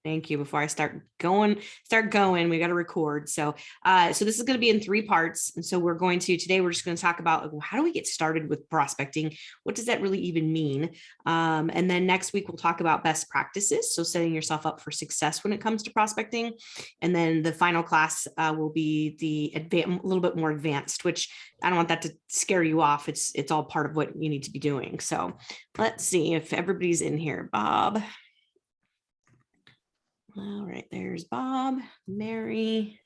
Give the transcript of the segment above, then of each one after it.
Thank you. Before I start going, we got to record. So so this is going to be in 3 parts. And so today we're just going to talk about, like, how do we get started with prospecting? What does that really even mean? And then next week, we'll talk about best practices. So setting yourself up for success when it comes to prospecting. And then the final class will be a little bit more advanced, which I don't want that to scare you off. It's all part of what you need to be doing. So let's see if everybody's in here. Bob. All right, there's Bob, Mary,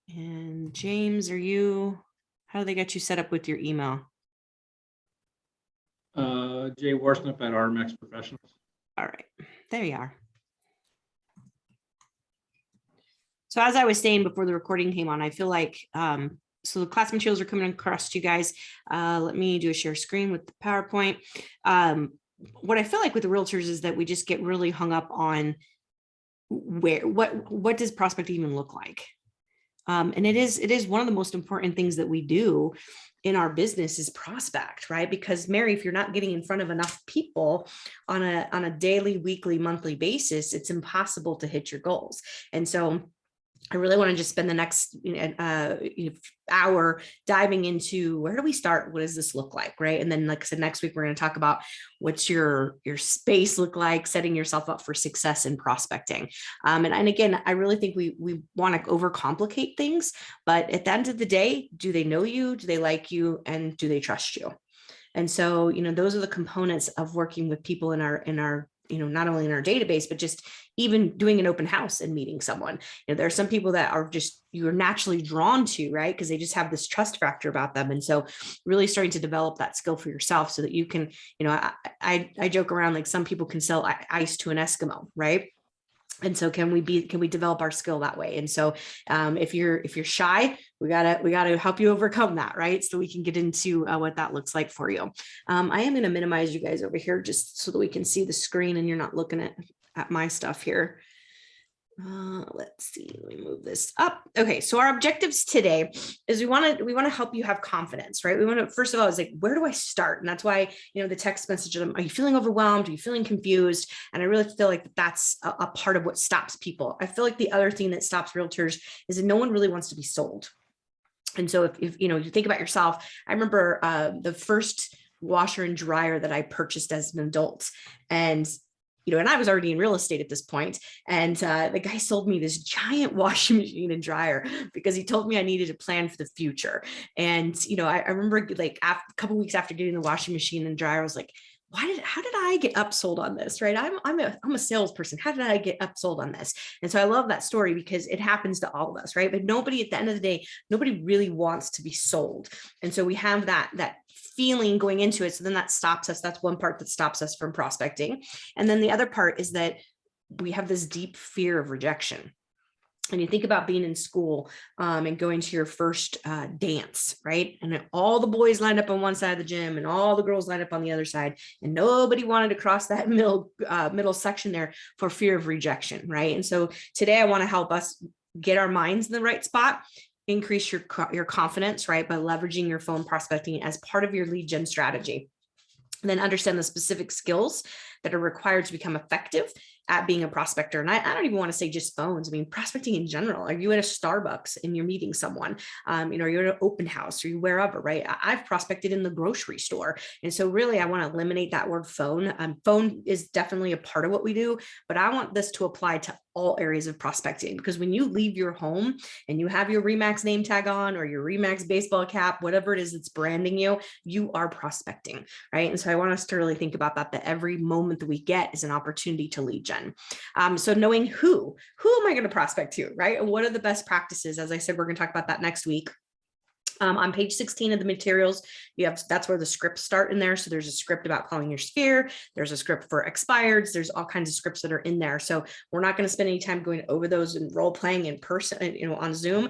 and James. How do they get you set up with your email? Jay Warsnip at RMX Professionals. All right, there you are. So as I was saying before the recording came on, I feel like, so the class materials are coming across to you guys. Let me do a share screen with the PowerPoint. What I feel like with the realtors is that we just get really hung up on what does prospecting even look like? And it is one of the most important things that we do in our business is prospect, right? Because Mary, if you're not getting in front of enough people on a daily, weekly, monthly basis, it's impossible to hit your goals. And so I really want to just spend the next hour diving into where do we start? What does this look like, right? And then, like I said, next week we're going to talk about what's your space look like, setting yourself up for success in prospecting. And again, I really think we want to overcomplicate things, but at the end of the day, do they know you? Do they like you? And do they trust you? And so, those are the components of working with people in our not only in our database, but just even doing an open house and meeting someone. There are some people that are just, you're naturally drawn to, right? Because they just have this trust factor about them. And so really starting to develop that skill for yourself so that you can, I joke around, like some people can sell ice to an Eskimo, right? And so can we develop our skill that way? And so if you're shy, we gotta help you overcome that, right? So we can get into what that looks like for you. I am going to minimize you guys over here just so that we can see the screen and you're not looking at my stuff here. Let's see, let me move this up. Okay, so our objectives today is we want to help you have confidence, right? We want to, first of all, is like, where do I start? And that's why, the text message, are you feeling overwhelmed? Are you feeling confused? And I really feel like that's a part of what stops people. I feel like the other thing that stops realtors is that no one really wants to be sold. And so if you think about yourself, I remember the first washer and dryer that I purchased as an adult, and and I was already in real estate at this point. And the guy sold me this giant washing machine and dryer because he told me I needed to plan for the future. And, I remember like a couple of weeks after getting the washing machine and dryer, I was like, how did I get upsold on this, right? I'm a salesperson. How did I get upsold on this? And so I love that story because it happens to all of us, right? But nobody at the end of the day, nobody really wants to be sold. And so we have that feeling going into it. So then that stops us. That's one part that stops us from prospecting. And then the other part is that we have this deep fear of rejection. And you think about being in school and going to your first dance, right? And all the boys lined up on one side of the gym and all the girls lined up on the other side, and nobody wanted to cross that middle section there for fear of rejection, right? And so today I want to help us get our minds in the right spot, increase your confidence, right, by leveraging your phone prospecting as part of your lead gen strategy. And then understand the specific skills that are required to become effective at being a prospector. And I don't even want to say just phones. I mean, prospecting in general. Are you at a Starbucks and you're meeting someone? Are you at an open house? Are you wherever, right? I've prospected in the grocery store. And so really, I want to eliminate that word phone. Phone is definitely a part of what we do, but I want this to apply to all areas of prospecting, because when you leave your home and you have your Remax name tag on or your Remax baseball cap, whatever it is that's branding you, you are prospecting, right? And so I want us to really think about that every moment that we get is an opportunity to lead gen. So knowing who am I going to prospect to, right? And what are the best practices? As I said, we're going to talk about that next week. On page 16 of the materials, that's where the scripts start in there. So there's a script about calling your sphere. There's a script for expireds. There's all kinds of scripts that are in there. So we're not going to spend any time going over those and role playing in person, on Zoom.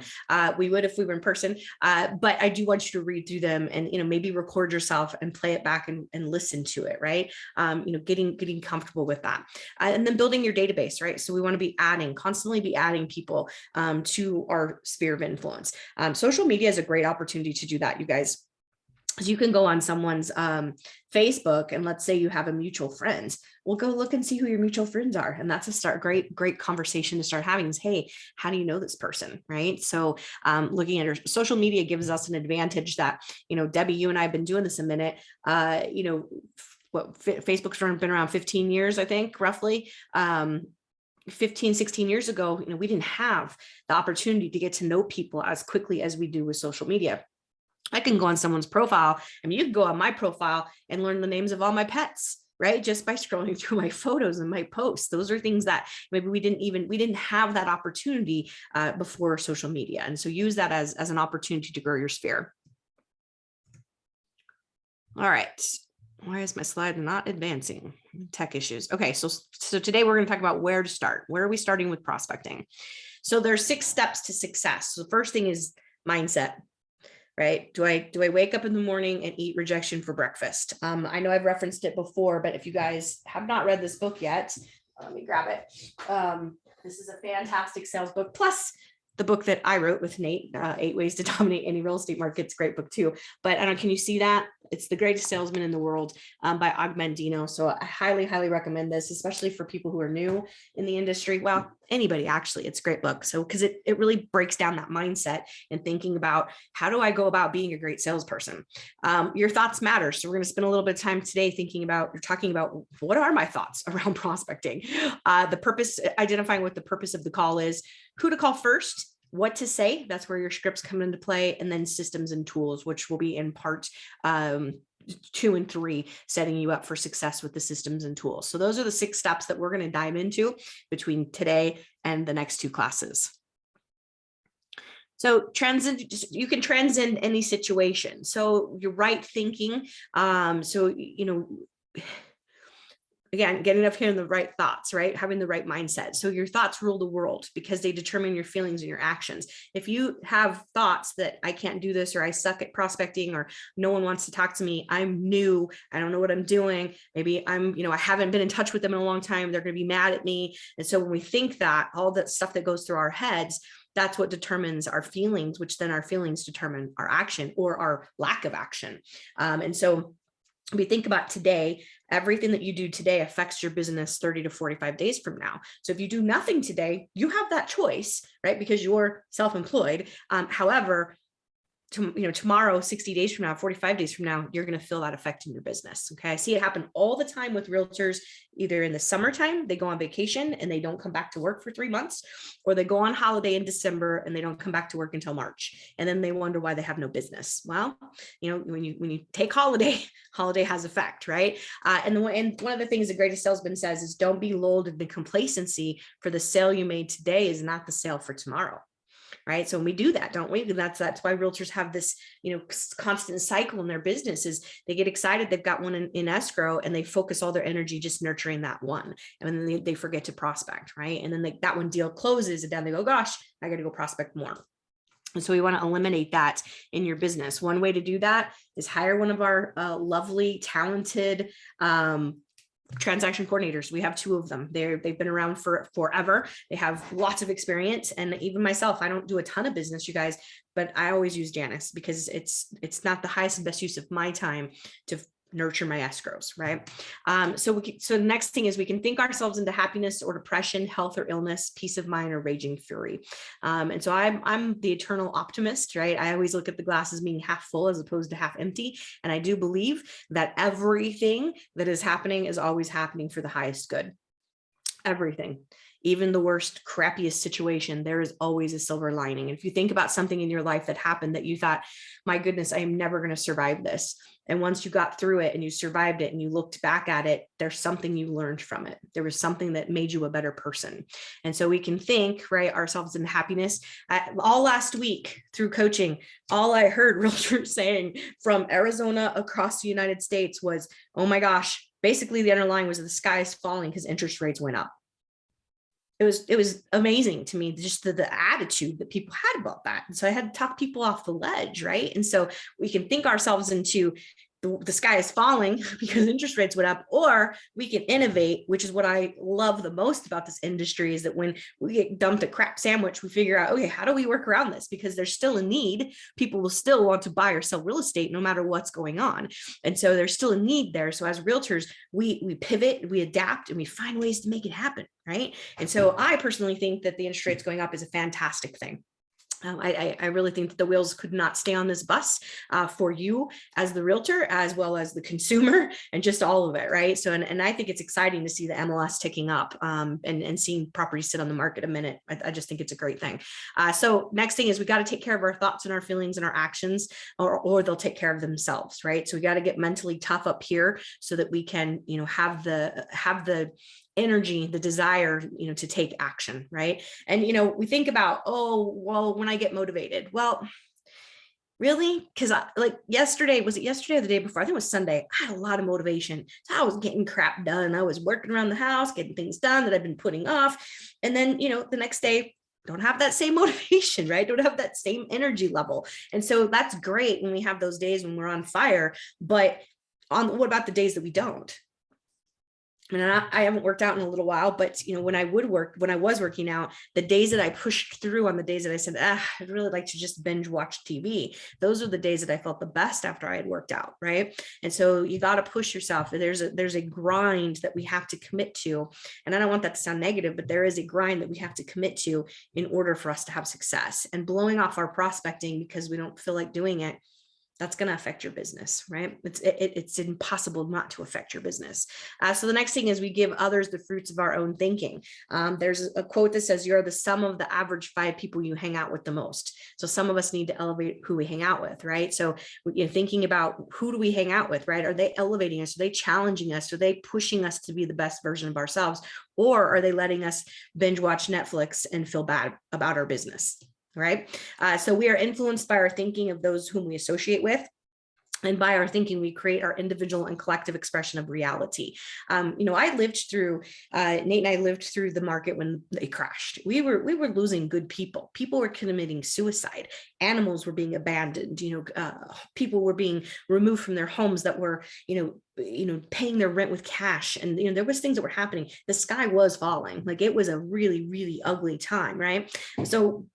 We would if we were in person. But I do want you to read through them and, maybe record yourself and play it back and listen to it, right? Getting comfortable with that. And then building your database, right? So we want to be constantly be adding people to our sphere of influence. Social media is a great opportunity to do that, you guys. So you can go on someone's Facebook, and let's say you have a mutual friend. Well, go look and see who your mutual friends are. And that's a great conversation to start having is, hey, how do you know this person? Right. So looking at our social media gives us an advantage that, Debbie, you and I have been doing this a minute, Facebook's been around 15 years, I think, roughly. 15, 16 years ago, we didn't have the opportunity to get to know people as quickly as we do with social media. I can go on someone's profile. I mean, you can go on my profile and learn the names of all my pets, right? Just by scrolling through my photos and my posts. Those are things that maybe we didn't have that opportunity before social media. And so use that as an opportunity to grow your sphere. All right. Why is my slide not advancing? Tech issues. Okay, so today we're going to talk about where to start. Where are we starting with prospecting? So there's 6 steps to success. So the first thing is mindset. Right? Do I wake up in the morning and eat rejection for breakfast? I know I've referenced it before, but if you guys have not read this book yet, let me grab it. This is a fantastic sales book. Plus the book that I wrote with Nate, 8 Ways to Dominate Any Real Estate Market. It's a great book too. But I don't know, can you see that? It's The Greatest Salesman in the World by Og Mandino. So I highly, highly recommend this, especially for people who are new in the industry. Well, anybody actually, it's a great book. So, because it really breaks down that mindset and thinking about how do I go about being a great salesperson? Your thoughts matter. So we're going to spend a little bit of time today talking about what are my thoughts around prospecting, the purpose, identifying what the purpose of the call is, who to call first, what to say, that's where your scripts come into play, and then systems and tools, which will be in part 2 and 3, setting you up for success with the systems and tools. So those are the 6 steps that we're going to dive into between today and the next 2 classes. So you can transcend any situation. So your right thinking. Again, getting up here in the right thoughts, right? Having the right mindset. So your thoughts rule the world because they determine your feelings and your actions. If you have thoughts that I can't do this, or I suck at prospecting, or no one wants to talk to me, I'm new, I don't know what I'm doing. Maybe I haven't been in touch with them in a long time. They're going to be mad at me. And so when we think that, all that stuff that goes through our heads, that's what determines our feelings, which then our feelings determine our action or our lack of action. And so we think about today, everything that you do today affects your business 30 to 45 days from now. So if you do nothing today, you have that choice, right? Because you're self-employed. However, tomorrow, 60 days from now, 45 days from now, you're going to feel that effect in your business. Okay. I see it happen all the time with realtors, either in the summertime, they go on vacation and they don't come back to work for 3 months, or they go on holiday in December and they don't come back to work until March. And then they wonder why they have no business. Well, when you take holiday has effect, right? And one of the things the greatest salesman says is don't be lulled into complacency, for the sale you made today is not the sale for tomorrow. Right. So when we do that, don't we? That's why realtors have this, constant cycle in their business. Is they get excited, they've got one in escrow, and they focus all their energy just nurturing that one. And then they forget to prospect. Right. And then that one deal closes, and then they go, gosh, I got to go prospect more. And so we want to eliminate that in your business. One way to do that is hire one of our lovely, talented, transaction coordinators. We have 2 of them. They've been around for forever. They have lots of experience. And even myself, I don't do a ton of business, you guys, but I always use Janice because it's not the highest and best use of my time to nurture my escrows, right? So the next thing is we can think ourselves into happiness or depression, health or illness, peace of mind or raging fury. And so I'm the eternal optimist, right? I always look at the glass as being half full as opposed to half empty. And I do believe that everything that is happening is always happening for the highest good. Everything. Even the worst, crappiest situation, there is always a silver lining. If you think about something in your life that happened that you thought, my goodness, I am never going to survive this. And once you got through it and you survived it and you looked back at it, there's something you learned from it. There was something that made you a better person. And so we can think, right, ourselves in happiness. All last week through coaching, all I heard realtors saying from Arizona across the United States was, oh my gosh, basically the underlying was the sky is falling because interest rates went up. It was amazing to me, just the attitude that people had about that. And so I had to talk people off the ledge, right? And so we can think ourselves into the sky is falling because interest rates went up, or we can innovate, which is what I love the most about this industry, is that when we get dumped a crap sandwich, we figure out, okay, how do we work around this? Because there's still a need. People will still want to buy or sell real estate no matter what's going on. And so there's still a need there. So as realtors, we pivot, we adapt, and we find ways to make it happen, right? And so I personally think that the interest rates going up is a fantastic thing. I really think that the wheels could not stay on this bus for you as the realtor, as well as the consumer, and just all of it, right? So, and I think it's exciting to see the MLS ticking up and seeing properties sit on the market a minute. I just think it's a great thing. So next thing is we got to take care of our thoughts and our feelings and our actions, or they'll take care of themselves, right? So we got to get mentally tough up here so that we can, have the energy, the desire, to take action, right? And, we think about, oh, well, when I get motivated, well, really? Because yesterday, was it yesterday or the day before? I think it was Sunday. I had a lot of motivation. So I was getting crap done. I was working around the house, getting things done that I've been putting off. And then, the next day, don't have that same motivation, right? Don't have that same energy level. And so that's great when we have those days when we're on fire, but what about the days that we don't? And I haven't worked out in a little while, but when I was working out, the days that I pushed through, on the days that I said, I'd really like to just binge watch TV, those are the days that I felt the best after I had worked out, right? And so you got to push yourself. There's a grind that we have to commit to. And I don't want that to sound negative, but there is a grind that we have to commit to in order for us to have success. And blowing off our prospecting because we don't feel like doing it, that's going to affect your business, right? It's impossible not to affect your business. So the next thing is we give others the fruits of our own thinking. There's a quote that says, you're the sum of the average 5 people you hang out with the most. So some of us need to elevate who we hang out with, right? So thinking about, who do we hang out with, right? Are they elevating us? Are they challenging us? Are they pushing us to be the best version of ourselves? Or are they letting us binge watch Netflix and feel bad about our business? Right? So we are influenced by our thinking of those whom we associate with. And by our thinking, we create our individual and collective expression of reality. I lived through, Nate and I lived through the market when they crashed. We were losing good people. People were committing suicide. Animals were being abandoned. People were being removed from their homes that were, paying their rent with cash. And, there was things that were happening. The sky was falling. Like, it was a really, really ugly time, right? So,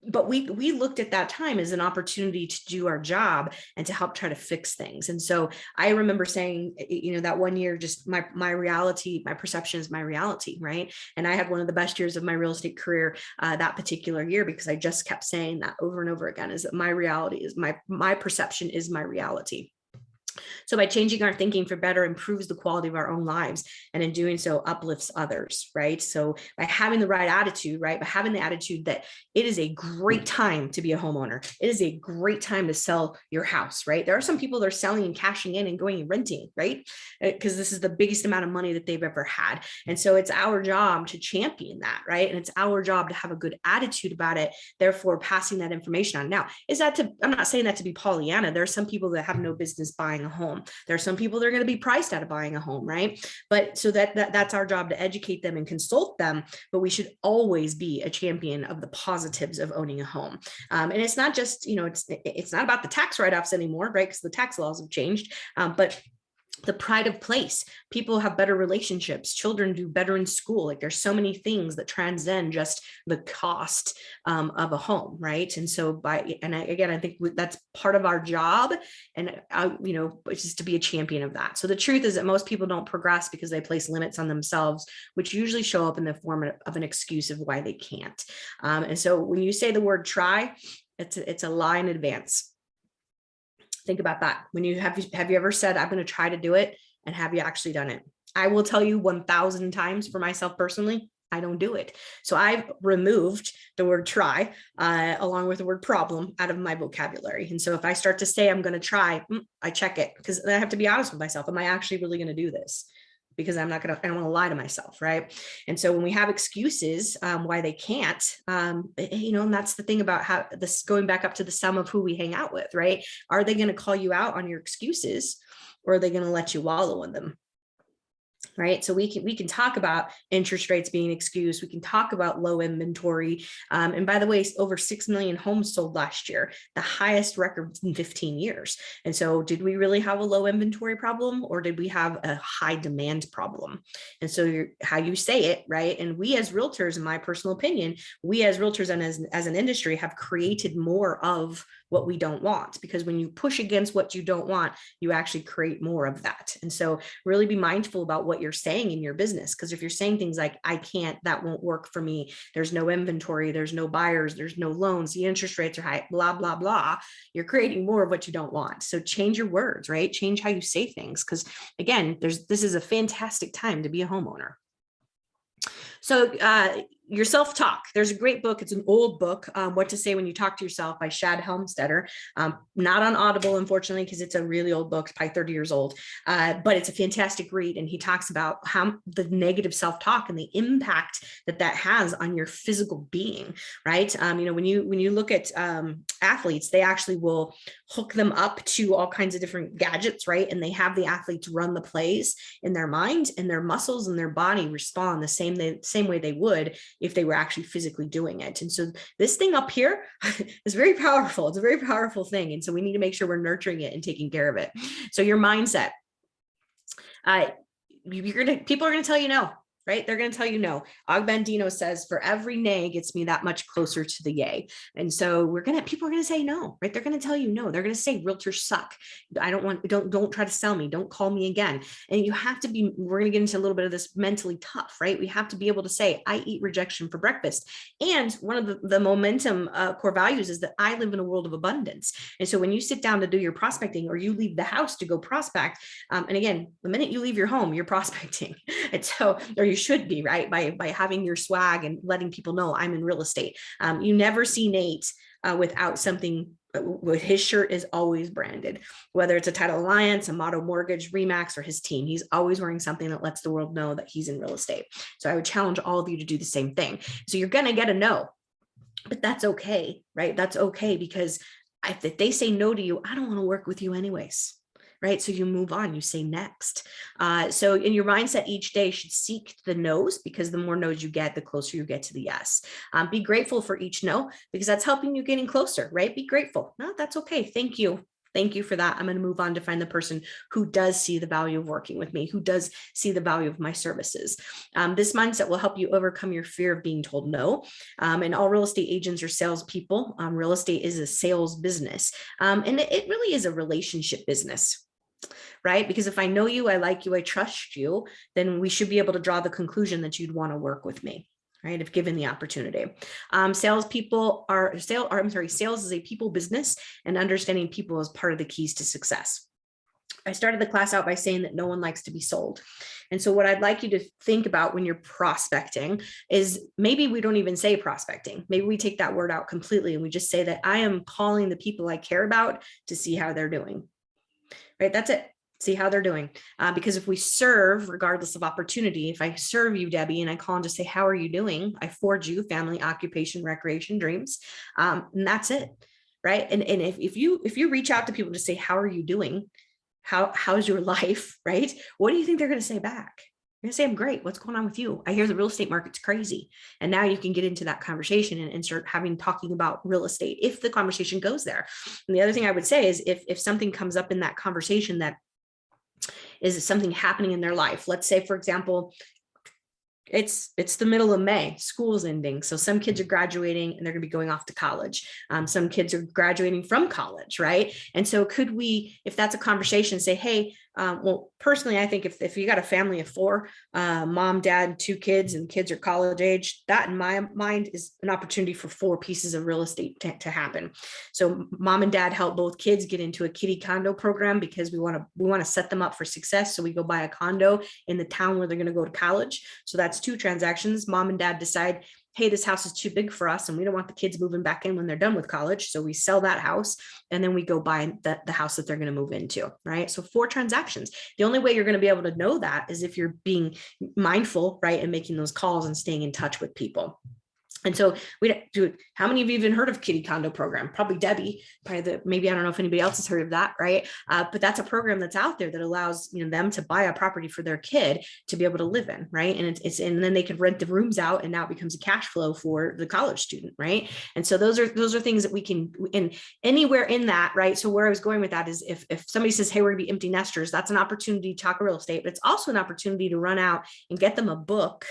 but we looked at that time as an opportunity to do our job and to help try to fix things. And so I remember saying, that one year, just my reality, my perception is my reality, right? And I had one of the best years of my real estate career that particular year, because I just kept saying that over and over again, is that my reality is my perception is my reality. So by changing our thinking for better improves the quality of our own lives, and in doing so uplifts others, right? So by having the right attitude, right? By having the attitude that it is a great time to be a homeowner. It is a great time to sell your house, right? There are some people that are selling and cashing in and going and renting, right? Because this is the biggest amount of money that they've ever had. And so it's our job to champion that, right? And it's our job to have a good attitude about it, therefore passing that information on. Now, I'm not saying that to be Pollyanna. There are some people that have no business buying a home. There are some people that are going to be priced out of buying a home, right? But so that's our job, to educate them and consult them. But we should always be a champion of the positives of owning a home. And it's not just, it's not about the tax write-offs anymore, right? Because the tax laws have changed, but the pride of place. People have better relationships. Children do better in school. Like, there's so many things that transcend just the cost of a home, right? And so I think that's part of our job, and it's just to be a champion of that. So the truth is that most people don't progress because they place limits on themselves, which usually show up in the form of an excuse of why they can't. And so when you say the word try, it's a lie in advance. Think about that. When have you ever said, I'm going to try to do it, and have you actually done it? I will tell you 1,000 times for myself personally, I don't do it. So I've removed the word try along with the word problem out of my vocabulary. And so if I start to say I'm going to try, I check it, because I have to be honest with myself. Am I actually really going to do this? Because I don't want to lie to myself, right? And so when we have excuses why they can't, and that's the thing about how this, going back up to the sum of who we hang out with, right? Are they going to call you out on your excuses, or are they going to let you wallow in them? right? So we can talk about interest rates being excused. We can talk about low inventory. And by the way, over 6 million homes sold last year, the highest record in 15 years. And so did we really have a low inventory problem, or did we have a high demand problem? And so how you say it, right? And we as realtors, in my personal opinion, we as realtors and as an industry have created more of what we don't want, because when you push against what you don't want, you actually create more of that. And so really be mindful about what you're saying in your business, because if you're saying things like, I can't, that won't work for me, there's no inventory, there's no buyers, there's no loans, the interest rates are high, blah, blah, blah, you're creating more of what you don't want. So change your words, right? Change how you say things. Because again, this is a fantastic time to be a homeowner. So your self-talk, there's a great book. It's an old book, What to Say When You Talk to Yourself by Shad Helmstetter. Not on Audible, unfortunately, because it's a really old book, it's probably 30 years old, but it's a fantastic read. And he talks about how the negative self-talk and the impact that that has on your physical being, right? When you look at athletes, they actually will hook them up to all kinds of different gadgets, right? And they have the athletes run the plays in their mind, and their muscles and their body respond the same way they would if they were actually physically doing it. And so this thing up here is very powerful. It's a very powerful thing. And so we need to make sure we're nurturing it and taking care of it. So your mindset, people are going to tell you no, right? They're going to tell you no. Og Bandino says, for every nay gets me that much closer to the yay. And so people are going to say no, right? They're going to tell you no. They're going to say realtors suck. Don't try to sell me. Don't call me again. And you have to be, we're going to get into a little bit of this mentally tough, right? We have to be able to say, I eat rejection for breakfast. And one of the momentum core values is that I live in a world of abundance. And so when you sit down to do your prospecting, or you leave the house to go prospect, and again, the minute you leave your home, you're prospecting. And so, or you should be, right? By having your swag and letting people know I'm in real estate. You never see Nate without something. With his shirt is always branded, whether it's a Title Alliance, a Motto Mortgage, Remax, or his team. He's always wearing something that lets the world know that he's in real estate. So I would challenge all of you to do the same thing. So you're going to get a no, but that's okay, right? That's okay, because if they say no to you, I don't want to work with you anyways. Right? So you move on, you say next. So in your mindset each day should seek the no's, because the more no's you get, the closer you get to the yes. Be grateful for each no, because that's helping you getting closer, right? Be grateful. No, that's okay. Thank you. Thank you for that. I'm going to move on to find the person who does see the value of working with me, who does see the value of my services. This mindset will help you overcome your fear of being told no. And all real estate agents are salespeople. Real estate is a sales business. And it really is a relationship business. Right? Because if I know you, I like you, I trust you, then we should be able to draw the conclusion that you'd want to work with me, right? If given the opportunity. Sales is a people business, and understanding people is part of the keys to success. I started the class out by saying that no one likes to be sold. And so what I'd like you to think about when you're prospecting is, maybe we don't even say prospecting. Maybe we take that word out completely and we just say that I am calling the people I care about to see how they're doing. Right? That's it. See how they're doing. Because if we serve, regardless of opportunity, if I serve you, Debbie, and I call and just say, how are you doing? I forge you family, occupation, recreation, dreams. And that's it. Right. And if you reach out to people to say, how are you doing? How's your life? Right. What do you think they're going to say back? You're going to say, I'm great. What's going on with you? I hear the real estate market's crazy. And now you can get into that conversation and start talking about real estate if the conversation goes there. And the other thing I would say is if something comes up in that conversation that is something happening in their life, let's say, for example, it's the middle of May, school's ending. So some kids are graduating and they're going to be going off to college. Some kids are graduating from college, right? And so could we, if that's a conversation, say, hey, well, personally, I think if you got a family of 4, mom, dad, 2 kids, and kids are college age, that in my mind is an opportunity for 4 pieces of real estate to happen. So mom and dad help both kids get into a kiddie condo program, because we want to set them up for success. So we go buy a condo in the town where they're going to go to college. So that's 2 transactions. Mom and dad decide, hey, this house is too big for us and we don't want the kids moving back in when they're done with college. So we sell that house and then we go buy the house that they're going to move into, right? So 4 transactions. The only way you're going to be able to know that is if you're being mindful, right? And making those calls and staying in touch with people. And so we do. How many of you have even heard of Kitty Condo program? Probably Debbie. Maybe I don't know if anybody else has heard of that, right? But that's a program that's out there that allows them to buy a property for their kid to be able to live in, right? And and then they could rent the rooms out, and now it becomes a cash flow for the college student, right? And so those are things that we can, and anywhere in that, right? So where I was going with that is if somebody says, hey, we're gonna be empty nesters, that's an opportunity to talk real estate, but it's also an opportunity to run out and get them a book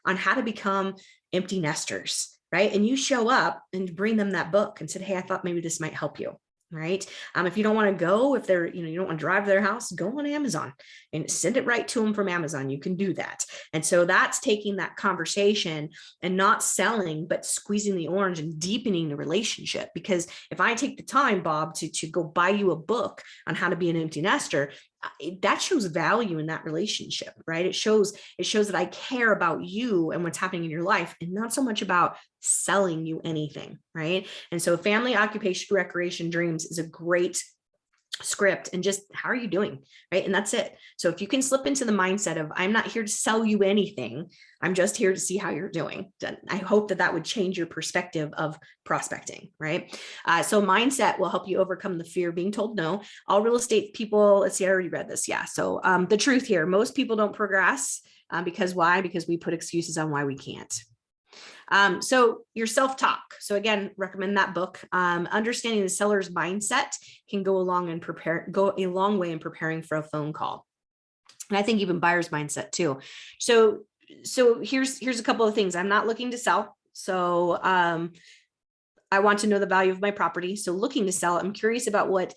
on how to become empty nesters, right? And you show up and bring them that book and said, hey, I thought maybe this might help you, right? If you don't want to go, if they're, you don't want to drive to their house, go on Amazon and send it right to them from Amazon. You can do that. And so that's taking that conversation and not selling, but squeezing the orange and deepening the relationship. Because if I take the time, Bob, to go buy you a book on how to be an empty nester, that shows value in that relationship, right? It shows that I care about you and what's happening in your life, and not so much about selling you anything, right? And so family, occupation, recreation, dreams is a great script, and just how are you doing, right? And that's it. So if you can slip into the mindset of, I'm not here to sell you anything, I'm just here to see how you're doing, I hope that would change your perspective of prospecting, right? So mindset will help you overcome the fear of being told no. All real estate people, let's see, I already read this. Yeah. So the truth here, most people don't progress because why? Because we put excuses on why we can't. So your self-talk. So again, recommend that book. Understanding the seller's mindset can go a long way in preparing for a phone call. And I think even buyer's mindset too. So here's a couple of things. I'm not looking to sell. So I want to know the value of my property. So looking to sell, I'm curious about what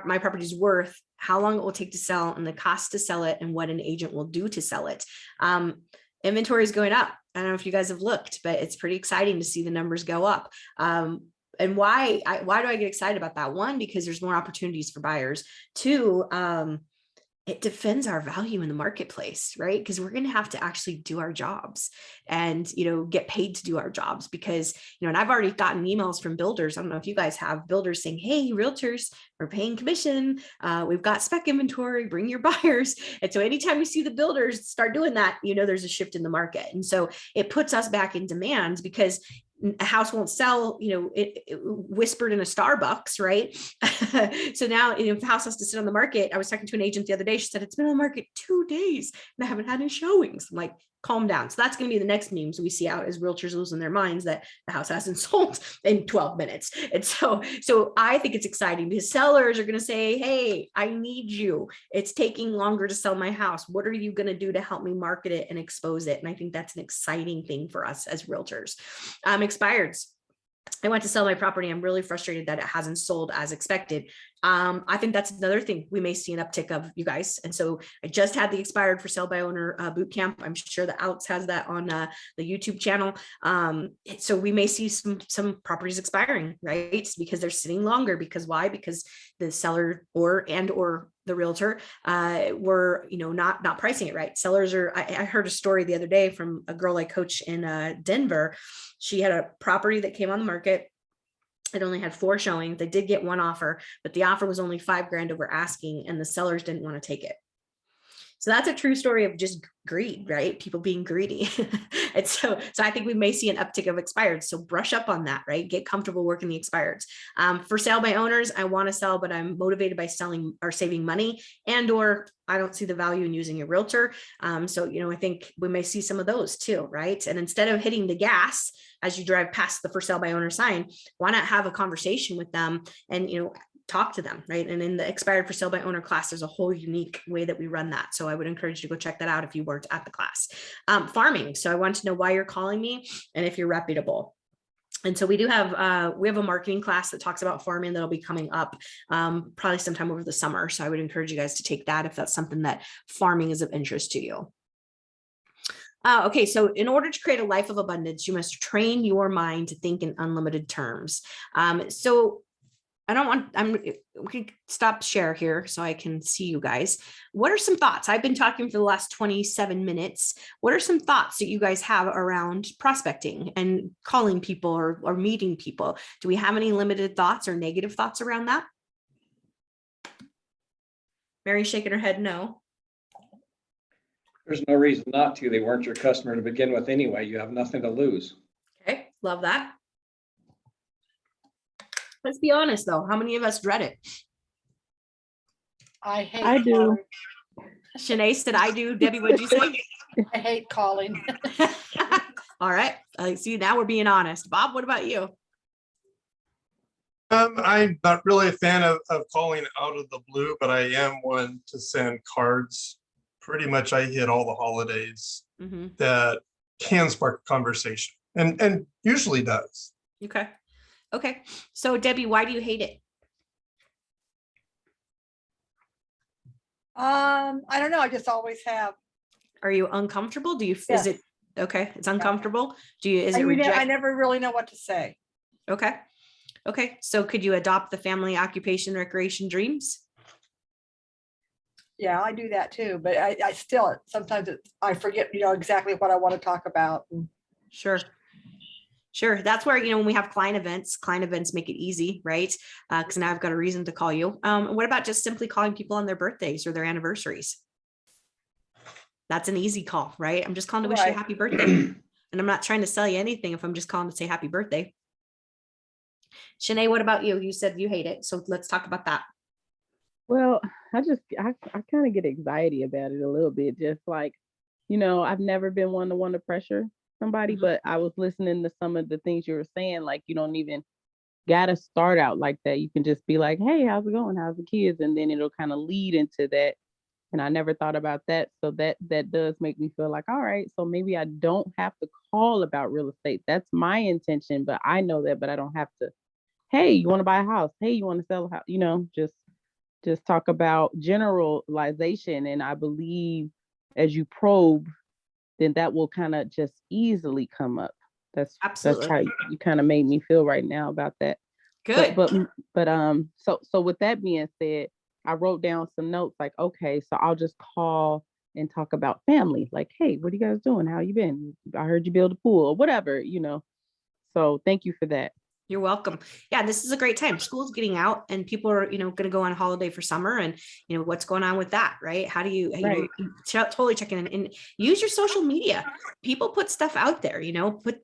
my property is worth, how long it will take to sell, and the cost to sell it, and what an agent will do to sell it. Inventory is going up. I don't know if you guys have looked, but it's pretty exciting to see the numbers go up. And why do I get excited about that? One, because there's more opportunities for buyers. Two, it defends our value in the marketplace, right? Because we're going to have to actually do our jobs and, get paid to do our jobs because, and I've already gotten emails from builders. I don't know if you guys have builders saying, hey, realtors, we're paying commission. We've got spec inventory, bring your buyers. And so anytime we see the builders start doing that, there's a shift in the market. And so it puts us back in demand because a house won't sell, it whispered in a Starbucks, right? So now, if the house has to sit on the market, I was talking to an agent the other day, she said, it's been on the market 2 days and I haven't had any showings. I'm like, calm down. So that's going to be the next memes we see out as realtors losing their minds that the house hasn't sold in 12 minutes. And so I think it's exciting because sellers are going to say, hey, I need you. It's taking longer to sell my house. What are you going to do to help me market it and expose it? And I think that's an exciting thing for us as realtors. Expireds. I went to sell my property. I'm really frustrated that it hasn't sold as expected. I think that's another thing we may see an uptick of, you guys. And so I just had the expired for sale by owner boot camp. I'm sure that Alex has that on the YouTube channel. So we may see some properties expiring, right? Because they're sitting longer. Because why? Because the seller or the realtor were, not pricing it right. Sellers are, I heard a story the other day from a girl I coach in Denver. She had a property that came on the market. It only had 4 showings. They did get 1 offer, but the offer was only $5,000 over asking, and the sellers didn't want to take it. So that's a true story of just greed, right? People being greedy. And so I think we may see an uptick of expireds. So brush up on that, right? Get comfortable working the expireds. For sale by owners, I want to sell, but I'm motivated by selling or saving money, or I don't see the value in using a realtor. So I think we may see some of those too, right? And instead of hitting the gas as you drive past the for sale by owner sign, why not have a conversation with them and, talk to them, right? And in the expired for sale by owner class, there's a whole unique way that we run that. So I would encourage you to go check that out if you weren't at the class. Farming. So I want to know why you're calling me and if you're reputable. And so we have a marketing class that talks about farming that'll be coming up probably sometime over the summer. So I would encourage you guys to take that if that's something that farming is of interest to you. Okay, so in order to create a life of abundance, you must train your mind to think in unlimited terms. So we can stop share here so I can see you guys. What are some thoughts? I've been talking for the last 27 minutes. What are some thoughts that you guys have around prospecting and calling people or meeting people? Do we have any limited thoughts or negative thoughts around that? Mary's shaking her head no. There's no reason not to. They weren't your customer to begin with anyway. You have nothing to lose. Okay, Love that. Let's be honest though. How many of us dread it? I do. calling. Shanae said, I do. Debbie, what'd you say? I hate calling. All right. See, now we're being honest. Bob, what about you? I'm not really a fan of calling out of the blue, but I am one to send cards. Pretty much I hit all the holidays Mm-hmm. that can spark a conversation and usually does. Okay. Okay. So Debbie, why do you hate it? I don't know. I just always have. Are you uncomfortable? Do you, Yes. is it, okay, it's uncomfortable? Do you, is it I reject? never really know what to say. Okay. Okay. So could you adopt the family occupation, recreation dreams? Yeah, I do that too, but I still, sometimes I forget, exactly what I want to talk about. Sure. Sure. That's where, when we have client events make it easy, right? Because now I've got a reason to call you. What about just simply calling people on their birthdays or their anniversaries? That's an easy call, right? I'm just calling to wish you a Right. happy birthday. And I'm not trying to sell you anything if I'm just calling to say happy birthday. Shanae, what about you? You said you hate it. So let's talk about that. Well, I kind of get anxiety about it a little bit. Just like, I've never been one to want to pressure somebody, Mhm. but I was listening to some of the things you were saying, like you don't even gotta start out like that. You can just be like, hey, how's it going? How's the kids? And then it'll kind of lead into that. And I never thought about that. So that does make me feel like, all right, so maybe I don't have to call about real estate. That's my intention, but I know that, but I don't have to, hey, you want to buy a house? Hey, you want to sell a house? Just talk about generalization. And I believe as you probe, then that will kind of just easily come up. That's Absolutely. how you kind of made me feel right now about that. Good. But so with that being said, I wrote down some notes like, okay, so I'll just call and talk about family. Like, hey, what are you guys doing? How you been? I heard you build a pool or whatever, So thank you for that. You're welcome. Yeah, this is a great time. School's getting out and people are, going to go on holiday for summer and, what's going on with that, right? How do you, Right. Totally check in and use your social media. People put stuff out there,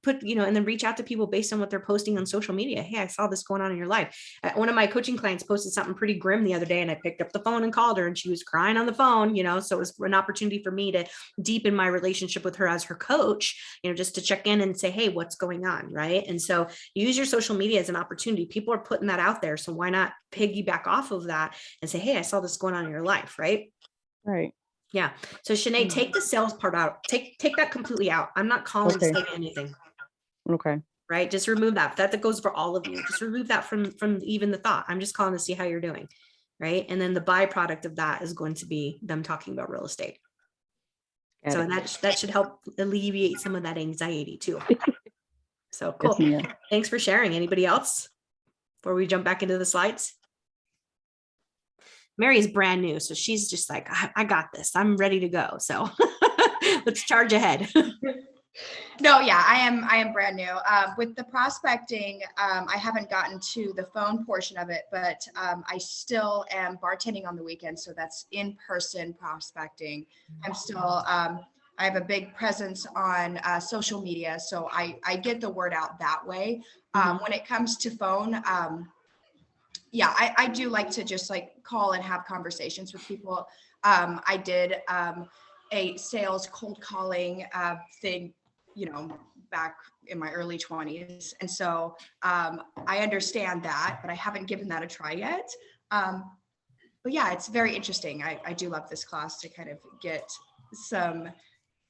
put, and then reach out to people based on what they're posting on social media. Hey, I saw this going on in your life. One of my coaching clients posted something pretty grim the other day and I picked up the phone and called her and she was crying on the phone, so it was an opportunity for me to deepen my relationship with her as her coach, just to check in and say, hey, what's going on, right? And so use your social media as an opportunity. People are putting that out there. So why not piggyback off of that and say, hey, I saw this going on in your life, right? Right. Yeah. So Shanae, take the sales part out. Take that completely out. I'm not calling to Okay. say anything. Okay. Right. Just remove that. That goes for all of you. Just remove that from even the thought. I'm just calling to see how you're doing. Right. And then the byproduct of that is going to be them talking about real estate. Got So it. that should help alleviate some of that anxiety too. So cool. Yes, ma'am. Thanks for sharing. Anybody else before we jump back into the slides? Mary is brand new, so she's just like, I got this. I'm ready to go. So let's charge ahead. No, yeah, I am brand new. With the prospecting, I haven't gotten to the phone portion of it, but I still am bartending on the weekend. So that's in-person prospecting. I'm still, I have a big presence on social media. So I get the word out that way. When it comes to phone, yeah, I do like to just like call and have conversations with people. I did a sales cold calling thing, back in my early 20s. And so I understand that, but I haven't given that a try yet. But yeah, it's very interesting. I do love this class to kind of get some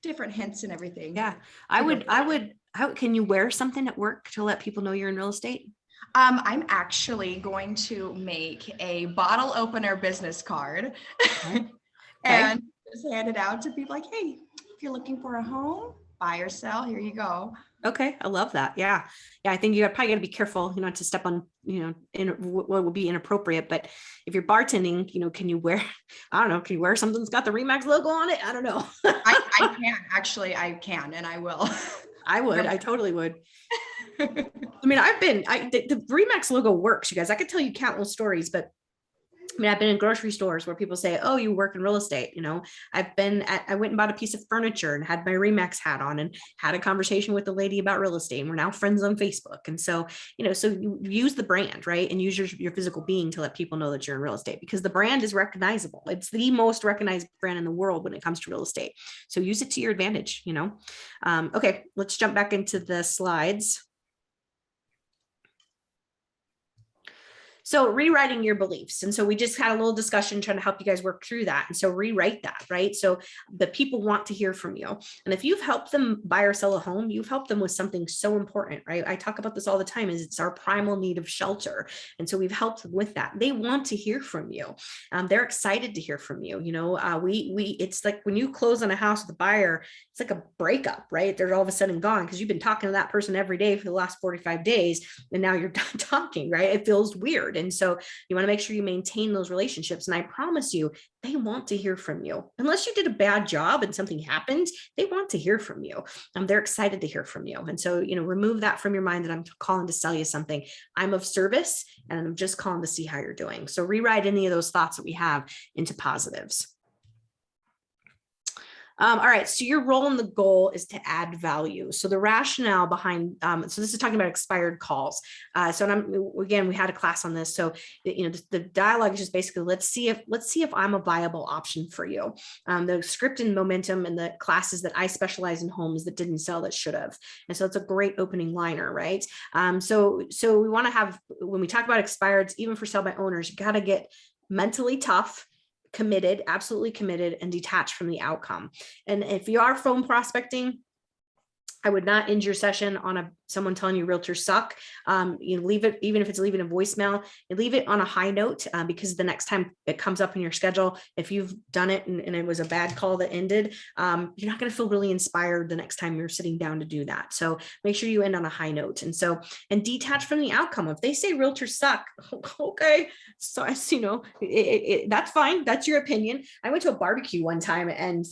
different hints and everything. Yeah, I would, how can you wear something at work to let people know you're in real estate? I'm actually going to make a bottle opener business card and just hand it out to people like, hey, if you're looking for a home, buy or sell, here you go. Okay. I love that. Yeah. Yeah. I think you probably got to be careful, not to step on, in what would be inappropriate, but if you're bartending, can you wear, I don't know, can you wear something that's got the Remax logo on it? I don't know. I can actually, and I will. I totally would. I mean, the Remax logo works, you guys. I could tell you countless stories, but I mean, I've been in grocery stores where people say, "Oh, you work in real estate." I went and bought a piece of furniture and had my Remax hat on and had a conversation with the lady about real estate. And we're now friends on Facebook. And so, so you use the brand, right? And use your physical being to let people know that you're in real estate, because the brand is recognizable. It's the most recognized brand in the world when it comes to real estate. So use it to your advantage, Okay, let's jump back into the slides. So rewriting your beliefs. And so we just had a little discussion trying to help you guys work through that. And so rewrite that, right? So the people want to hear from you. And if you've helped them buy or sell a home, you've helped them with something so important, right? I talk about this all the time, is it's our primal need of shelter. And so we've helped them with that. They want to hear from you. They're excited to hear from you. It's like when you close on a house with a buyer, it's like a breakup, right? They're all of a sudden gone because you've been talking to that person every day for the last 45 days. And now you're done talking, right? It feels weird. And so you want to make sure you maintain those relationships. And I promise you, they want to hear from you. Unless you did a bad job and something happened, they want to hear from you. They're excited to hear from you. And so, remove that from your mind that I'm calling to sell you something. I'm of service and I'm just calling to see how you're doing. So rewrite any of those thoughts that we have into positives. All right, so your role in the goal is to add value. So the rationale behind, so this is talking about expired calls. Again, we had a class on this. So, the dialogue is just basically, let's see if I'm a viable option for you. The script and momentum and the classes that I specialize in homes that didn't sell that should have. And so it's a great opening liner, right? So we want to have, when we talk about expireds, even for sell by owners, you got to get mentally tough, committed, absolutely committed, and detached from the outcome. And if you are phone prospecting, I would not end your session on someone telling you realtors suck. Leave it, even if it's leaving a voicemail, you leave it on a high note, because the next time it comes up in your schedule, if you've done it and it was a bad call that ended, you're not going to feel really inspired the next time you're sitting down to do that. So make sure you end on a high note. And detach from the outcome. If they say realtors suck, okay, so that's fine. That's your opinion. I went to a barbecue one time and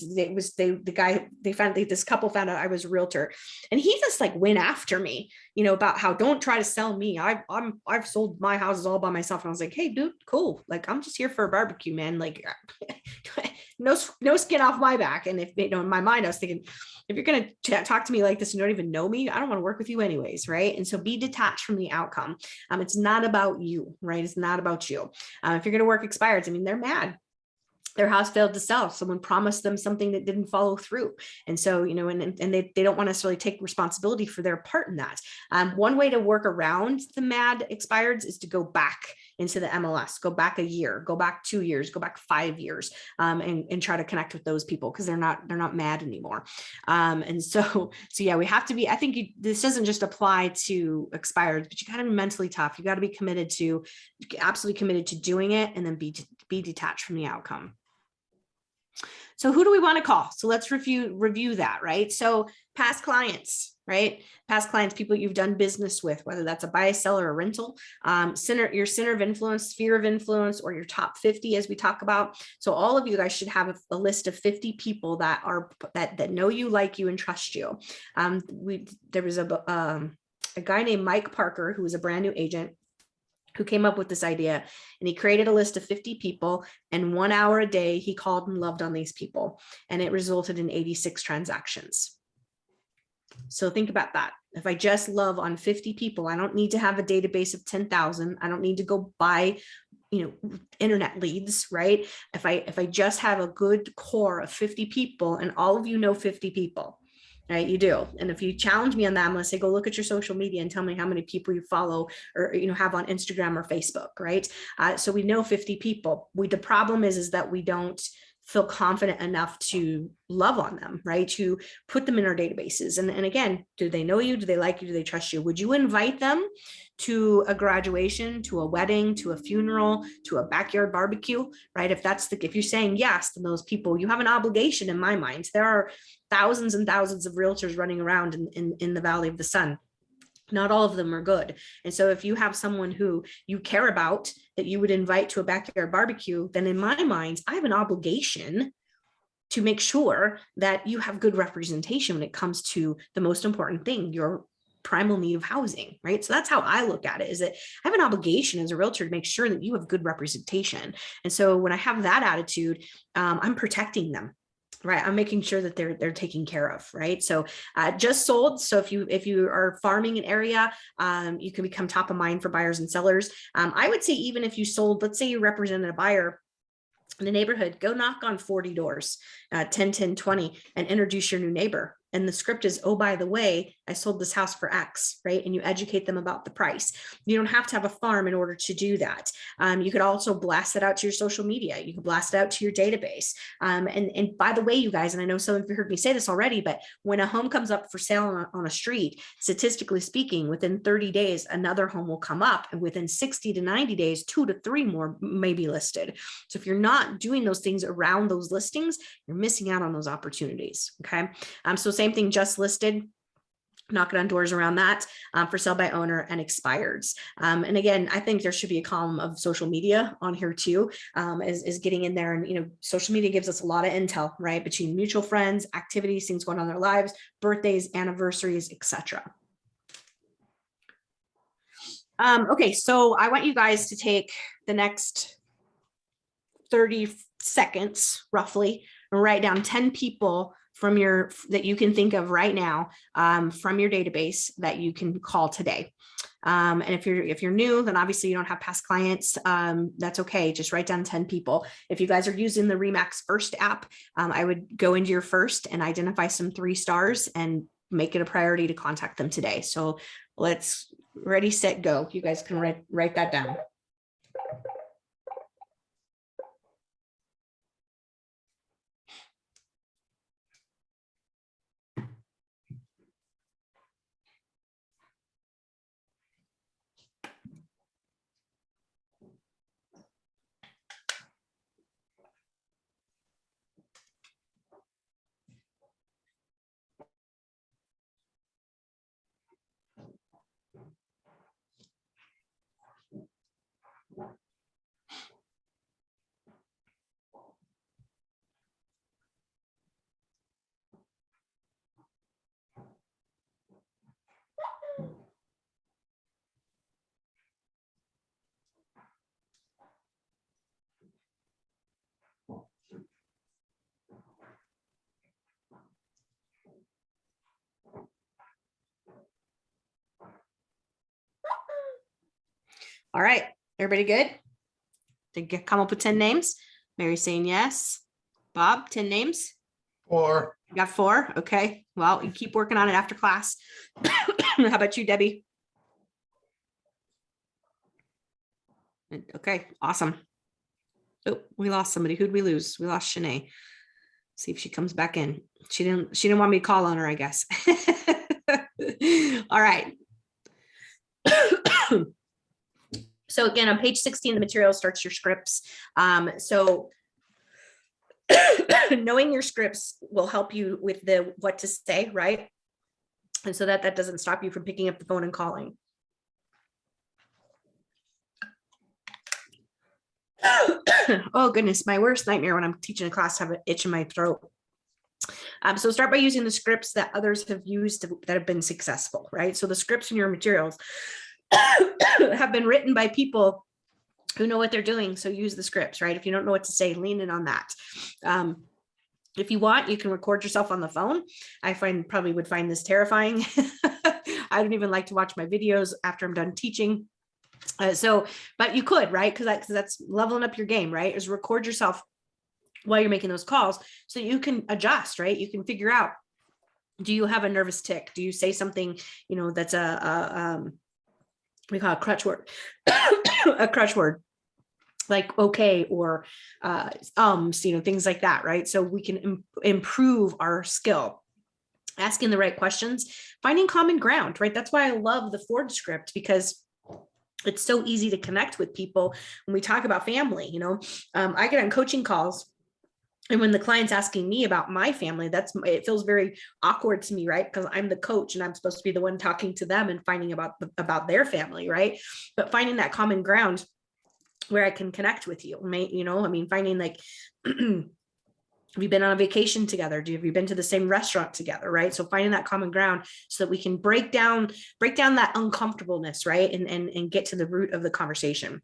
this couple found out I was a realtor. And he just went after me, about how don't try to sell me. I've sold my houses all by myself. And I was like, hey, dude, cool. I'm just here for a barbecue, man. No skin off my back. And if in my mind, I was thinking, if you're going to talk to me like this and you don't even know me, I don't want to work with you anyways, right? And so be detached from the outcome. It's not about you, right? It's not about you. If you're going to work expireds, they're mad. Their house failed to sell. Someone promised them something that didn't follow through. And so, and they don't want to necessarily take responsibility for their part in that. One way to work around the mad expireds is to go back into the MLS, go back a year, go back 2 years, go back 5 years, and try to connect with those people because they're not mad anymore. So yeah, we have to be, I think this doesn't just apply to expireds, but you got to be mentally tough. You got to be absolutely committed to doing it, and then be detached from the outcome. So who do we want to call? So let's review that, right? So past clients, right? Past clients, people you've done business with, whether that's a buy, sell, or a rental, your center of influence, sphere of influence, or your top 50 as we talk about. So all of you guys should have a list of 50 people that know you, like you, and trust you. There was a guy named Mike Parker, who was a brand new agent, who came up with this idea, and he created a list of 50 people, and 1 hour a day he called and loved on these people, and it resulted in 86 transactions. So think about that. If I just love on 50 people, I don't need to have a database of 10,000. I don't need to go buy internet leads, right? If I just have a good core of 50 people, and all of you know 50 people, right? You do. And if you challenge me on that, I'm going to say, go look at your social media and tell me how many people you follow or, have on Instagram or Facebook, right? So we know 50 people. The problem is that we don't feel confident enough to love on them, right? To put them in our databases. And again, do they know you? Do they like you? Do they trust you? Would you invite them to a graduation, to a wedding, to a funeral, to a backyard barbecue, right? If you're saying yes to those people, you have an obligation in my mind. There are thousands and thousands of realtors running around in the Valley of the Sun. Not all of them are good. And so if you have someone who you care about that you would invite to a backyard barbecue, then in my mind, I have an obligation to make sure that you have good representation when it comes to the most important thing, your primal need of housing, right? So that's how I look at it, is that I have an obligation as a realtor to make sure that you have good representation. And so when I have that attitude, I'm protecting them. Right. I'm making sure that they're taken care of. Right. So just sold. So if you are farming an area, you can become top of mind for buyers and sellers. I would say even if you sold, let's say you represented a buyer in the neighborhood, go knock on 40 doors, 10, 10, 20, and introduce your new neighbor. And the script is, oh, by the way, I sold this house for X, right? And you educate them about the price. You don't have to have a farm in order to do that. You could also blast it out to your social media. You can blast it out to your database. And by the way, you guys, and I know some of you heard me say this already, but when a home comes up for sale on a street, statistically speaking, within 30 days, another home will come up. And within 60 to 90 days, 2 to 3 more may be listed. So if you're not doing those things around those listings, you're missing out on those opportunities. Okay. So same thing, just listed, knocking on doors around that, for sale by owner and expireds. And again, I think there should be a column of social media on here too, is getting in there. And, social media gives us a lot of intel, right? Between mutual friends, activities, things going on in their lives, birthdays, anniversaries, etc. Okay, so I want you guys to take the next 30 seconds roughly and write down 10 people that you can think of right now, from your database that you can call today. And if you're new, then obviously you don't have past clients. That's okay. Just write down 10 people. If you guys are using the Remax First app, I would go into your First and identify some 3 stars and make it a priority to contact them today. So let's ready, set, go. You guys can write that down. All right, everybody good? Did you come up with 10 names? Mary saying yes. Bob, 10 names? 4. You got 4? Okay, well, you keep working on it after class. How about you, Debbie? Okay, awesome. Oh, we lost somebody. Who'd we lose? We lost Shanae. See if she comes back in. She didn't want me to call on her, I guess. All right. So again, on page 16, the material starts your scripts. So knowing your scripts will help you with what to say, right? And so that doesn't stop you from picking up the phone and calling. Oh goodness, my worst nightmare when I'm teaching a class to have an itch in my throat. So start by using the scripts that others have used that have been successful, right? So the scripts in your materials have been written by people who know what they're doing. So use the scripts, right? If you don't know what to say, lean in on that. If you want, you can record yourself on the phone. I probably would find this terrifying. I don't even like to watch my videos after I'm done teaching. But you could, right? Because that's leveling up your game, right? Is record yourself while you're making those calls so you can adjust, right? You can figure out, do you have a nervous tick? Do you say something, that's we call a crutch word, a crutch word, like okay, or things like that, right? So we can improve our skill, asking the right questions, finding common ground, right? That's why I love the Ford script, because it's so easy to connect with people when we talk about family. I get on coaching calls, and when the client's asking me about my family, it feels very awkward to me, right? Because I'm the coach and I'm supposed to be the one talking to them and finding about their family, right? But finding that common ground where I can connect with you, finding like Have you been on a vacation together? Have you been to the same restaurant together? Right. So finding that common ground so that we can break down that uncomfortableness, right? And get to the root of the conversation.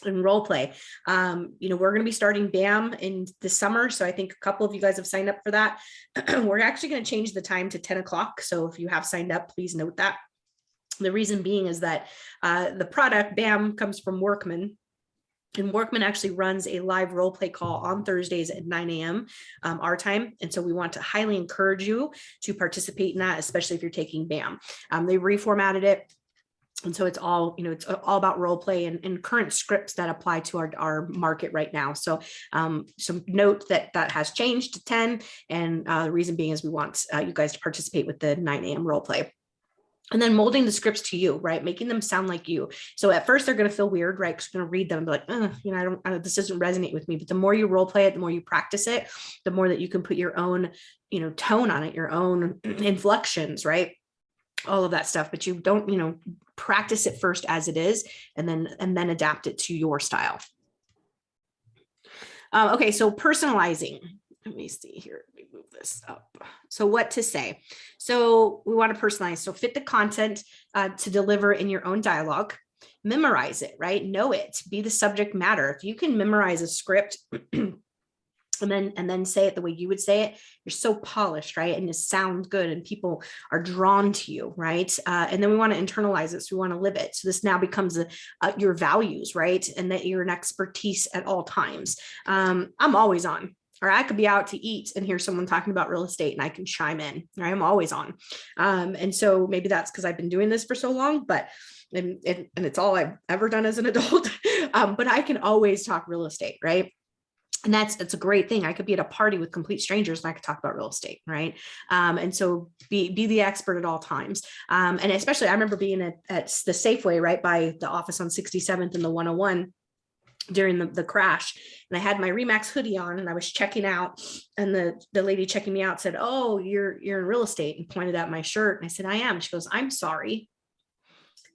And role play. You know, we're going to be starting BAM in the summer. So I think a couple of you guys have signed up for that. We're actually going to change the time to 10 o'clock. So if you have signed up, please note that. The reason being is that the product BAM comes from Workman. And Workman actually runs a live role play call on Thursdays at 9 a.m. Our time. And so we want to highly encourage you to participate in that, especially if you're taking BAM. They reformatted it. And so it's all, you know, it's all about role play and current scripts that apply to our market right now. So note that has changed to 10. And the reason being is we want you guys to participate with the 9 a.m. role play. And then molding the scripts to you, right? Making them sound like you. So at first they're going to feel weird, right? Because you're going to read them and be like, you know, this doesn't resonate with me. But the more you role play it, the more you practice it, the more that you can put your own, you know, tone on it, your own inflections, right? All of that stuff. But you don't, you know, practice it first as it is, and then adapt it to your style. Okay, so personalizing. Let me see here. Let me move this up. So what to say? So we want to personalize. So fit the content to deliver in your own dialogue. Memorize it, right? Know it. Be the subject matter. If you can memorize a script and then say it the way you would say it, you're so polished, right? And it sounds good and people are drawn to you, right? And then we want to internalize it. So we want to live it. So this now becomes your values, right? And that you're an expertise at all times. I'm always on. Or I could be out to eat and hear someone talking about real estate and I can chime in, right? I'm always on. And so maybe that's because I've been doing this for so long, but and it's all I've ever done as an adult. But I can always talk real estate, right? And that's a great thing. I could be at a party with complete strangers and I could talk about real estate, right? And so be the expert at all times. And especially I remember being at the Safeway right by the office on 67th and the 101 during the crash. And I had my Remax hoodie on and I was checking out, and the lady checking me out said, "Oh, you're in real estate," and pointed at my shirt. And I said, "I am." She goes, "I'm sorry."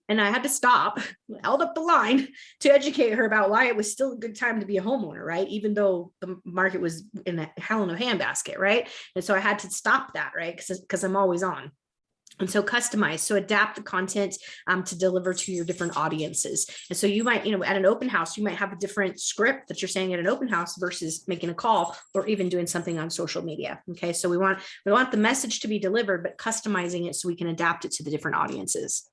And I had to stop, held up the line to educate her about why it was still a good time to be a homeowner, right? Even though the market was in a hell in a handbasket, right? And so I had to stop that, right? Because I'm always on. And so customize, so adapt the content to deliver to your different audiences. And so you might, you know, at an open house, you might have a different script that you're saying at an open house versus making a call or even doing something on social media. Okay. So we want the message to be delivered, but customizing it so we can adapt it to the different audiences.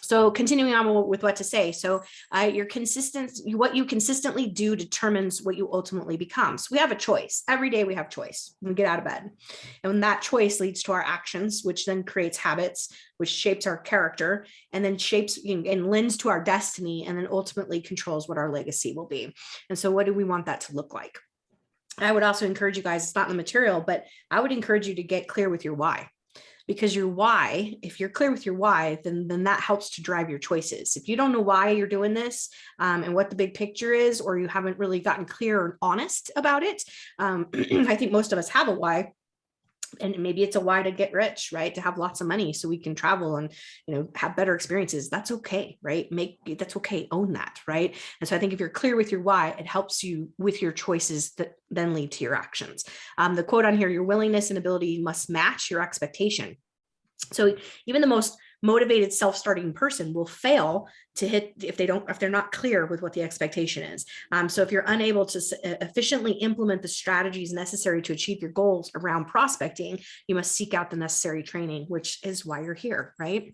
So continuing on with what to say. So what you consistently do determines what you ultimately become. So we have a choice. Every day we have choice when we get out of bed. And when that choice leads to our actions, which then creates habits, which shapes our character, and then shapes and lends to our destiny, and then ultimately controls what our legacy will be. And so what do we want that to look like? I would also encourage you guys, it's not in the material, but I would encourage you to get clear with your why. Because your why, if you're clear with your why, then that helps to drive your choices. If you don't know why you're doing this and what the big picture is, or you haven't really gotten clear or honest about it, I think most of us have a why. And maybe it's a why to get rich, right? To have lots of money so we can travel and, you know, have better experiences. That's okay, right? That's okay. Own that, right? And so I think if you're clear with your why, it helps you with your choices that then lead to your actions. The quote on here, your willingness and ability must match your expectation. So even the most motivated self-starting person will fail to hit if they're not clear with what the expectation is. So if you're unable to efficiently implement the strategies necessary to achieve your goals around prospecting, you must seek out the necessary training, which is why you're here, right?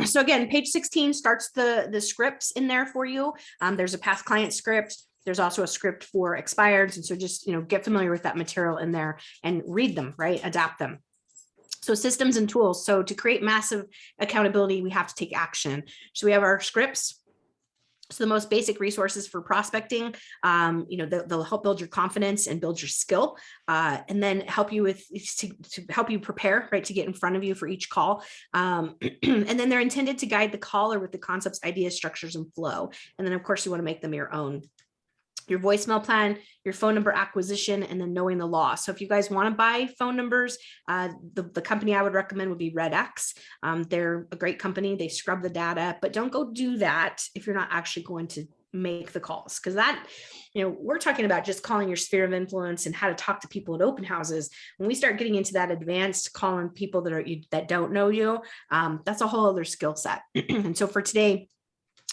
So again, page 16 starts the scripts in there for you. There's a past client script. There's also a script for expireds. And so just, you know, get familiar with that material in there and read them, right? Adapt them. So systems and tools. So to create massive accountability, we have to take action. So we have our scripts. So the most basic resources for prospecting, you know, they'll help build your confidence and build your skill, and then help you to help you prepare, right, to get in front of you for each call. And then they're intended to guide the caller with the concepts, ideas, structures, and flow. And then of course you want to make them your own. Your voicemail plan, your phone number acquisition, and then knowing the law. So if you guys want to buy phone numbers, the company I would recommend would be RedX. They're a great company. They scrub the data, but don't go do that if you're not actually going to make the calls. Because that, we're talking about just calling your sphere of influence and how to talk to people at open houses. When we start getting into that advanced calling people that don't know you, that's a whole other skill set. And so for today,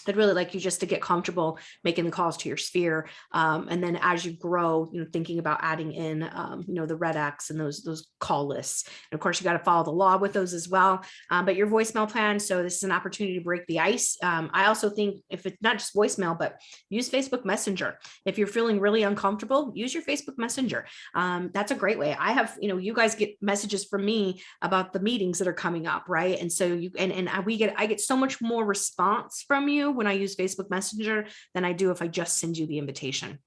I'd really like you just to get comfortable making the calls to your sphere. And then as you grow, thinking about adding in, the red X and those call lists. And of course, you got to follow the law with those as well. But your voicemail plan. So this is an opportunity to break the ice. I also think if it's not just voicemail, but use Facebook Messenger. If you're feeling really uncomfortable, use your Facebook Messenger. That's a great way. I have, you guys get messages from me about the meetings that are coming up, right? And so I get so much more response from you when I use Facebook Messenger than I do if I just send you the invitation.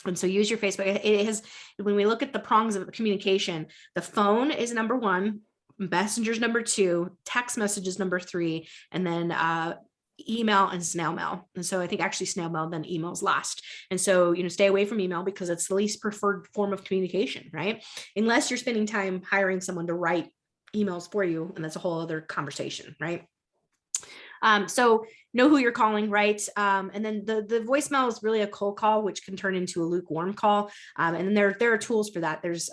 And so use your Facebook. It has, when we look at the prongs of communication, the phone is number one, Messenger's number two, text messages number three, and then email and snail mail. And so I think actually snail mail, then email's last. And so, stay away from email because it's the least preferred form of communication, right? Unless you're spending time hiring someone to write emails for you. And that's a whole other conversation, right? So know who you're calling, right? And then the voicemail is really a cold call, which can turn into a lukewarm call. And then there are tools for that. There's,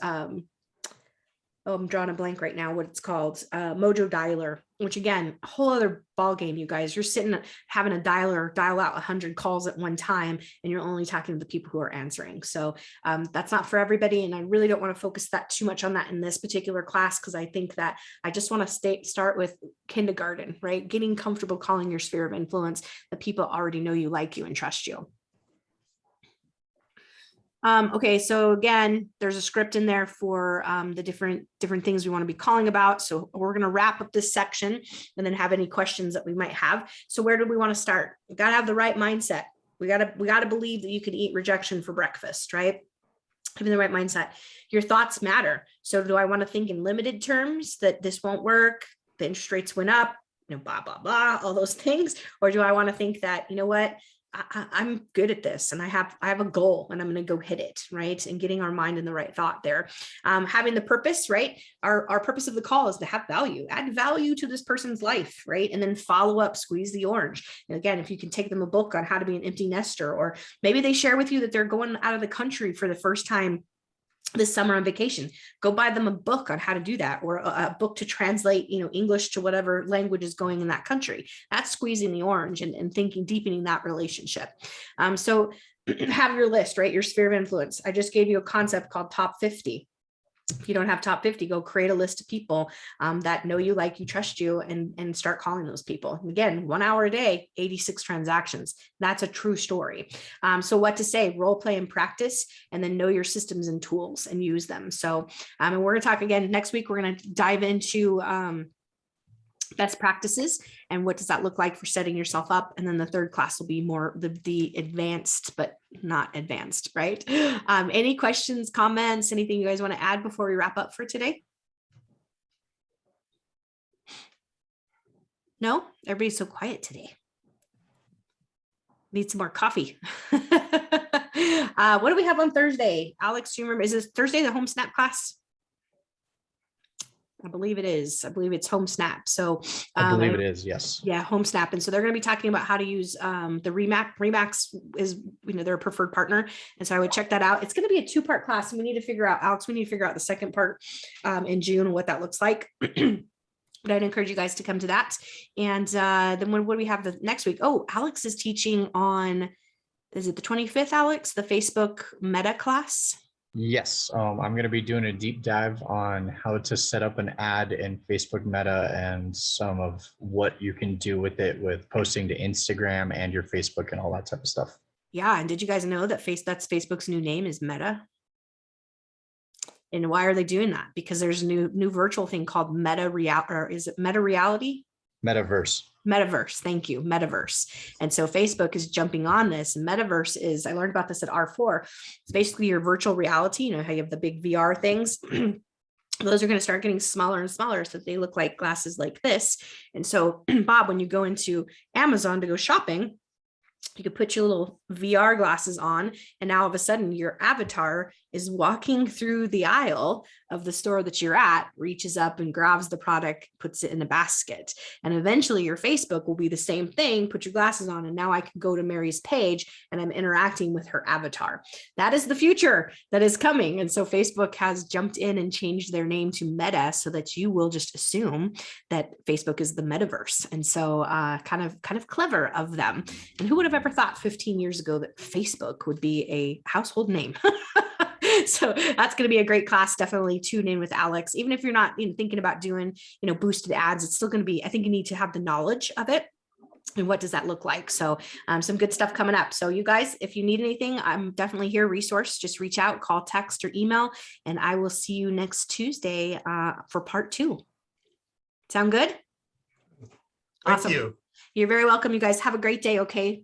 I'm drawing a blank right now, what it's called, Mojo Dialer, which again, a whole other ball game, you guys. You're sitting having a dialer dial out 100 calls at one time, and you're only talking to the people who are answering. So that's not for everybody. And I really don't want to focus that too much on that in this particular class, because I think that I just want to start with kindergarten, right? Getting comfortable calling your sphere of influence, that people already know you, like you, and trust you. Okay, so again, there's a script in there for the different things we want to be calling about. So we're going to wrap up this section and then have any questions that we might have. So where do we want to start? We got to have the right mindset. We got to believe that you can eat rejection for breakfast, right? Having the right mindset. Your thoughts matter. So do I want to think in limited terms that this won't work? The interest rates went up, blah, blah, blah, all those things. Or do I want to think that, what? I'm good at this, and I have a goal, and I'm going to go hit it, right? And getting our mind in the right thought there. Having the purpose, right? Our purpose of the call is to have value, add value to this person's life, right? And then follow up, squeeze the orange. And again, if you can take them a book on how to be an empty nester, or maybe they share with you that they're going out of the country for the first time this summer on vacation, go buy them a book on how to do that, or a book to translate, English to whatever language is going in that country. That's squeezing the orange and thinking, deepening that relationship. So have your list, right? Your sphere of influence. I just gave you a concept called top 50. If you don't have top 50, go create a list of people that know you, like you, trust you, and start calling those people. And again, 1 hour a day, 86 transactions. That's a true story. So what to say, role play and practice, and then know your systems and tools and use them. So, and we're going to talk again next week. We're going to dive into best practices and what does that look like for setting yourself up. And then the third class will be more the advanced, but not advanced, right? Any questions, comments, anything you guys want to add before we wrap up for today? No, everybody's so quiet today. Need some more coffee. What do we have on Thursday? Alex, do you remember, is this Thursday the home snap class? I believe it is. I believe it's home snap. So I believe it is. Yes. Yeah, home snap. And so they're going to be talking about how to use the Remax. Remax is, their preferred partner. And so I would check that out. It's going to be a 2-part class. And we need to figure out, Alex, we need to figure out the second part in June and what that looks like. But I'd encourage you guys to come to that. And then what do we have the next week? Oh, Alex is teaching on, is it the 25th, Alex, the Facebook Meta class? Yes. I'm going to be doing a deep dive on how to set up an ad in Facebook Meta and some of what you can do with it, with posting to Instagram and your Facebook and all that type of stuff. Yeah. And did you guys know that that's Facebook's new name is Meta? And why are they doing that? Because there's a new virtual thing called Meta Reality, or is it Meta Reality? Metaverse. Metaverse. Thank you. Metaverse. And so Facebook is jumping on this. And Metaverse is, I learned about this at R4. It's basically your virtual reality. How you have the big VR things. Those are going to start getting smaller and smaller so that they look like glasses like this. And so, Bob, when you go into Amazon to go shopping, you could put your little VR glasses on, and now all of a sudden your avatar is walking through the aisle of the store that you're at, reaches up and grabs the product, puts it in a basket. And eventually your Facebook will be the same thing. Put your glasses on, and now I can go to Mary's page and I'm interacting with her avatar. That is the future that is coming. And so Facebook has jumped in and changed their name to Meta so that you will just assume that Facebook is the metaverse. And so kind of clever of them. And who would have ever thought 15 years ago that Facebook would be a household name? So that's going to be a great class. Definitely tune in with Alex. Even if you're not thinking about doing, boosted ads, it's still going to be, I think you need to have the knowledge of it. And what does that look like? So some good stuff coming up. So you guys, if you need anything, I'm definitely here. Resource, just reach out, call, text, or email, and I will see you next Tuesday for part 2. Sound good? Thank Awesome. you. You're very welcome. You guys have a great day. Okay.